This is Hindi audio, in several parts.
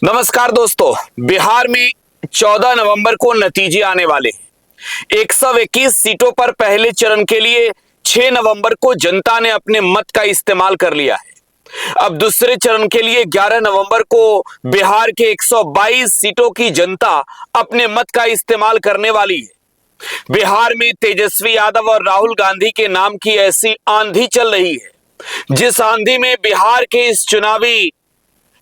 नमस्कार दोस्तों, बिहार में 14 नवंबर को नतीजे आने वाले हैं। 121 सीटों पर पहले चरण के लिए 6 नवंबर को जनता ने अपने मत का इस्तेमाल कर लिया है। अब दूसरे चरण के लिए 11 नवंबर को बिहार के 122 सीटों की जनता अपने मत का इस्तेमाल करने वाली है। बिहार में तेजस्वी यादव और राहुल गांधी के नाम की ऐसी आंधी चल रही है जिस आंधी में बिहार के इस चुनावी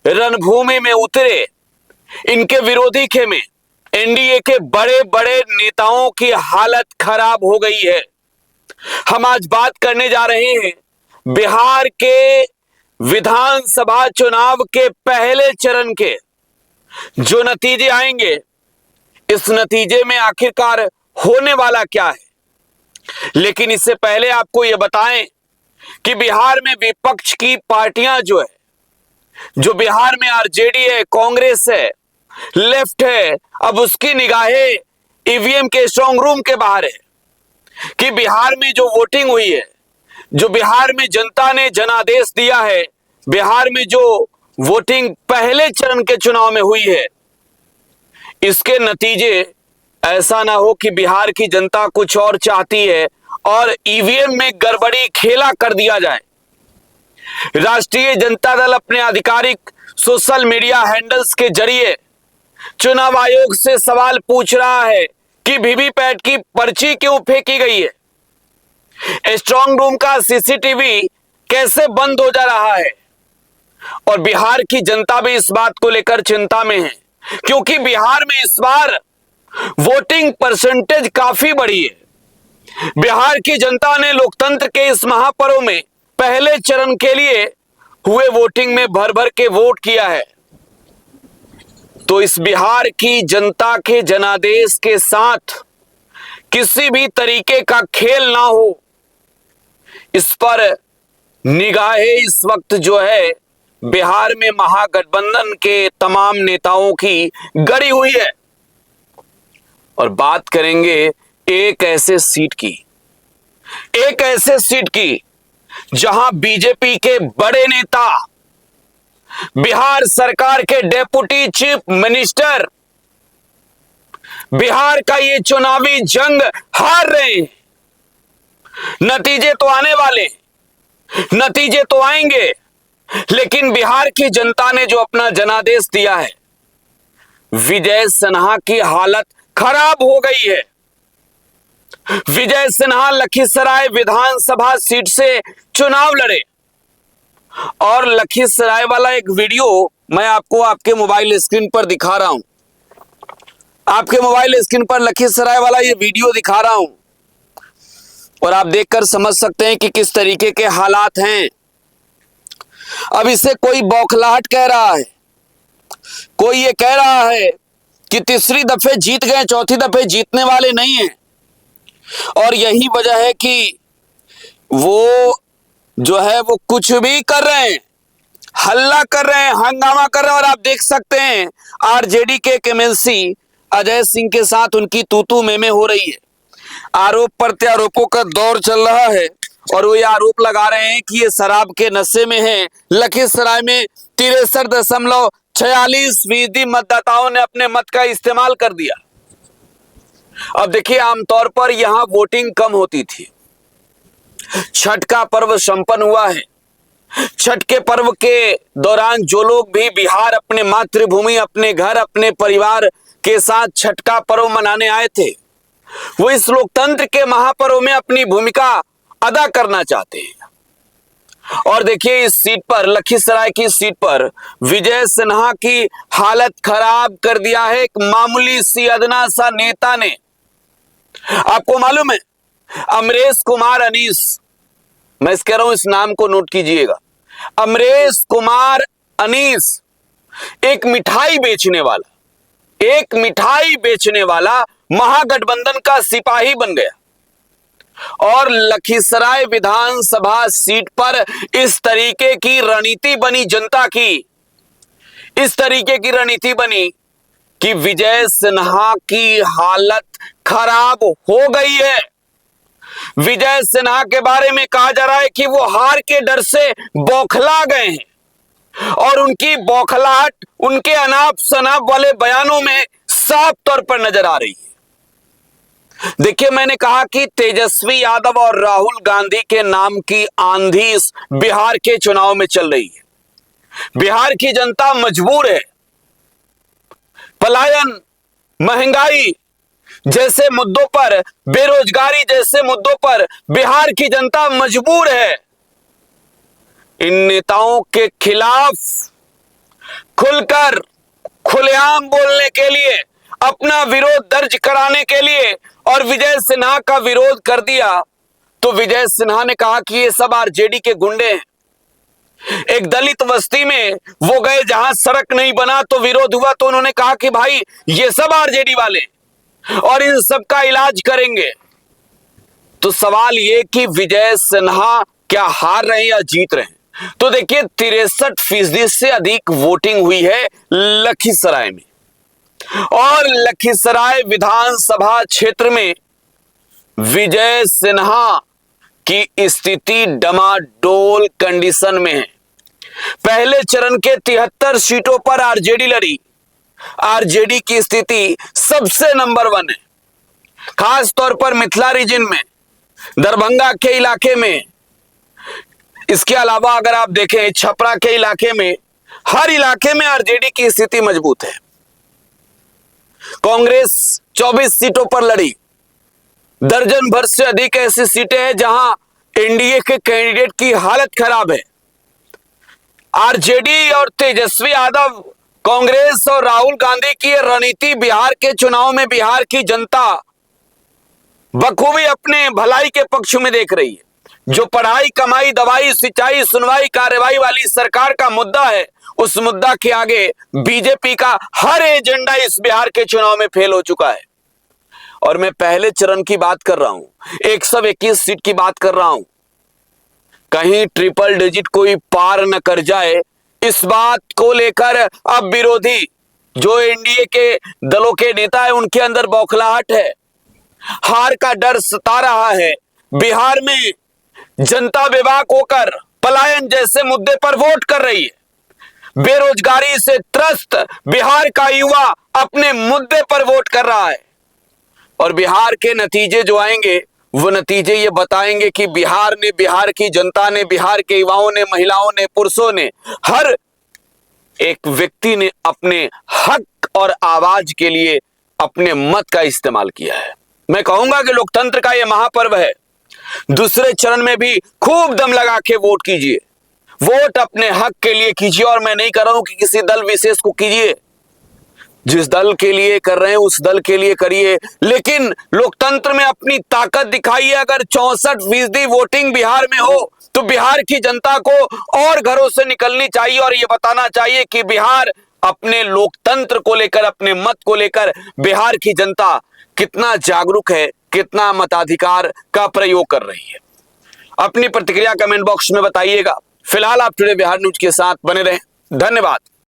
रणभूमि में उतरे इनके विरोधी खेमे एनडीए के बड़े बड़े नेताओं की हालत खराब हो गई है। हम आज बात करने जा रहे हैं बिहार के विधानसभा चुनाव के पहले चरण के जो नतीजे आएंगे, इस नतीजे में आखिरकार होने वाला क्या है। लेकिन इससे पहले आपको यह बताएं कि बिहार में विपक्ष की पार्टियां जो बिहार में आरजेडी है, कांग्रेस है, लेफ्ट है, अब उसकी निगाहें ईवीएम के स्ट्रांग रूम के बाहर है कि बिहार में जो वोटिंग हुई है, जो बिहार में जनता ने जनादेश दिया है, बिहार में जो वोटिंग पहले चरण के चुनाव में हुई है, इसके नतीजे ऐसा ना हो कि बिहार की जनता कुछ और चाहती है और ईवीएम में गड़बड़ी खेला कर दिया जाए। राष्ट्रीय जनता दल अपने आधिकारिक सोशल मीडिया हैंडल्स के जरिए चुनाव आयोग से सवाल पूछ रहा है कि वीवीपैट की पर्ची क्यों फेंकी गई है, स्ट्रांग रूम का सीसीटीवी कैसे बंद हो जा रहा है। और बिहार की जनता भी इस बात को लेकर चिंता में है क्योंकि बिहार में इस बार वोटिंग परसेंटेज काफी बढ़ी है। बिहार की जनता ने लोकतंत्र के इस महापर्व में पहले चरण के लिए हुए वोटिंग में भर भर के वोट किया है। तो इस बिहार की जनता के जनादेश के साथ किसी भी तरीके का खेल ना हो, इस पर निगाहें इस वक्त बिहार में महागठबंधन के तमाम नेताओं की गड़ी हुई है। और बात करेंगे एक ऐसे सीट की जहां बीजेपी के बड़े नेता, बिहार सरकार के डेप्यूटी चीफ मिनिस्टर बिहार का ये चुनावी जंग हार रहे हैं। नतीजे तो आने वाले, नतीजे तो आएंगे, लेकिन बिहार की जनता ने जो अपना जनादेश दिया है, विजय सिन्हा की हालत खराब हो गई है। विजय सिन्हा लखीसराय विधानसभा सीट से चुनाव लड़े और लखीसराय वाला एक वीडियो मैं आपको आपके मोबाइल स्क्रीन पर दिखा रहा हूं। आपके मोबाइल स्क्रीन पर लखीसराय वाला ये वीडियो दिखा रहा हूं और आप देखकर समझ सकते हैं कि किस तरीके के हालात हैं। अब इसे कोई बौखलाहट कह रहा है, कोई ये कह रहा है कि तीसरी दफे जीत गए, चौथी दफे जीतने वाले नहीं हैं। और यही वजह है कि वो वो कुछ भी कर रहे हैं, हल्ला कर रहे हैं, हंगामा कर रहे हैं। और आप देख सकते हैं आरजेडी के एमएलसी अजय सिंह के साथ उनकी तूतू मेमे हो रही है। आरोप प्रत्यारोपों का दौर चल रहा है और वो ये आरोप लगा रहे हैं कि ये शराब के नशे में है। लखीसराय में 63.46% मतदाताओं ने अपने मत का इस्तेमाल कर दिया। अब देखिए, आमतौर पर यहां वोटिंग कम होती थी। छठ का पर्व संपन्न हुआ है। छठ के पर्व के दौरान जो लोग भी बिहार अपने मातृभूमि, अपने घर, अपने परिवार के साथ छठ का पर्व मनाने आए थे, वो इस लोकतंत्र के महापर्व में अपनी भूमिका अदा करना चाहते हैं। और देखिए, इस सीट पर, लखीसराय की सीट पर विजय सिन्हा की हालत खराब कर दिया है एक मामूली सी अदना सा नेता ने। आपको मालूम है, अमरेश कुमार अनीस, मैं इस कह रहा हूं, इस नाम को नोट कीजिएगा, अमरेश कुमार अनीस एक मिठाई बेचने वाला महागठबंधन का सिपाही बन गया और लखीसराय विधानसभा सीट पर इस तरीके की रणनीति बनी जनता की, इस तरीके की रणनीति बनी कि विजय सिन्हा की हालत खराब हो गई है। विजय सिन्हा के बारे में कहा जा रहा है कि वो हार के डर से बौखला गए हैं। और उनकी बौखलाहट उनके अनाप शनाप वाले बयानों में साफ तौर पर नजर आ रही है। देखिए, मैंने कहा कि तेजस्वी यादव और राहुल गांधी के नाम की आंधी इस बिहार के चुनाव में चल रही है। बिहार की जनता मजबूर है। पलायन, महंगाई जैसे मुद्दों पर, बेरोजगारी जैसे मुद्दों पर बिहार की जनता मजबूर है। इन नेताओं के खिलाफ खुलकर, खुलेआम बोलने के लिए, अपना विरोध दर्ज कराने के लिए, और विजय सिन्हा का विरोध कर दिया तो विजय सिन्हा ने कहा कि ये सब आरजेडी के गुंडे हैं। एक दलित बस्ती में वो गए जहां सड़क नहीं बना तो विरोध हुआ, तो उन्होंने कहा कि भाई ये सब आरजेडी वाले और इन सब का इलाज करेंगे। तो सवाल ये कि विजय सिन्हा क्या हार रहे हैं या जीत रहे हैं? तो देखिए, 63% से अधिक वोटिंग हुई है लखीसराय में, और लखीसराय विधानसभा क्षेत्र में विजय सिन्हा की स्थिति डमाडोल कंडीशन में है। पहले चरण के 73 सीटों पर आरजेडी लड़ी। आरजेडी की स्थिति सबसे नंबर 1 है, खास तौर पर मिथिला रीजन में, दरभंगा के इलाके में। इसके अलावा अगर आप देखें छपरा के इलाके में, हर इलाके में आरजेडी की स्थिति मजबूत है। कांग्रेस 24 सीटों पर लड़ी। दर्जन भर से अधिक ऐसी सीटें हैं जहां एनडीए के कैंडिडेट की हालत खराब है। आरजेडी और तेजस्वी यादव, कांग्रेस और राहुल गांधी की रणनीति बिहार के चुनाव में बिहार की जनता बखूबी अपने भलाई के पक्ष में देख रही है। जो पढ़ाई, कमाई, दवाई, सिंचाई, सुनवाई, कार्रवाई वाली सरकार का मुद्दा है, उस मुद्दा के आगे बीजेपी का हर एजेंडा इस बिहार के चुनाव में फेल हो चुका है। और मैं पहले चरण की बात कर रहा हूं, 121 सीट की बात कर रहा हूं। कहीं ट्रिपल डिजिट कोई पार न कर जाए, इस बात को लेकर अब विरोधी जो एनडीए के दलों के नेता है उनके अंदर बौखलाहट है। हार का डर सता रहा है। बिहार में जनता बेबाक होकर पलायन जैसे मुद्दे पर वोट कर रही है। बेरोजगारी से त्रस्त बिहार का युवा अपने मुद्दे पर वोट कर रहा है। और बिहार के नतीजे जो आएंगे वो नतीजे ये बताएंगे कि बिहार ने, बिहार की जनता ने, बिहार के युवाओं ने, महिलाओं ने, पुरुषों ने, हर एक व्यक्ति ने अपने हक और आवाज के लिए अपने मत का इस्तेमाल किया है। मैं कहूंगा कि लोकतंत्र का यह महापर्व है। दूसरे चरण में भी खूब दम लगा के वोट कीजिए। वोट अपने हक के लिए कीजिए, और मैं नहीं कर रहा हूं कि किसी दल विशेष को कीजिए। जिस दल के लिए कर रहे हैं उस दल के लिए करिए, लेकिन लोकतंत्र में अपनी ताकत दिखाइए। अगर 64% वोटिंग बिहार में हो तो बिहार की जनता को और घरों से निकलनी चाहिए और ये बताना चाहिए कि बिहार अपने लोकतंत्र को लेकर, अपने मत को लेकर बिहार की जनता कितना जागरूक है, कितना मताधिकार का प्रयोग कर रही है। अपनी प्रतिक्रिया कमेंट बॉक्स में बताइएगा। फिलहाल आप टुडे बिहार न्यूज के साथ बने रहें। धन्यवाद।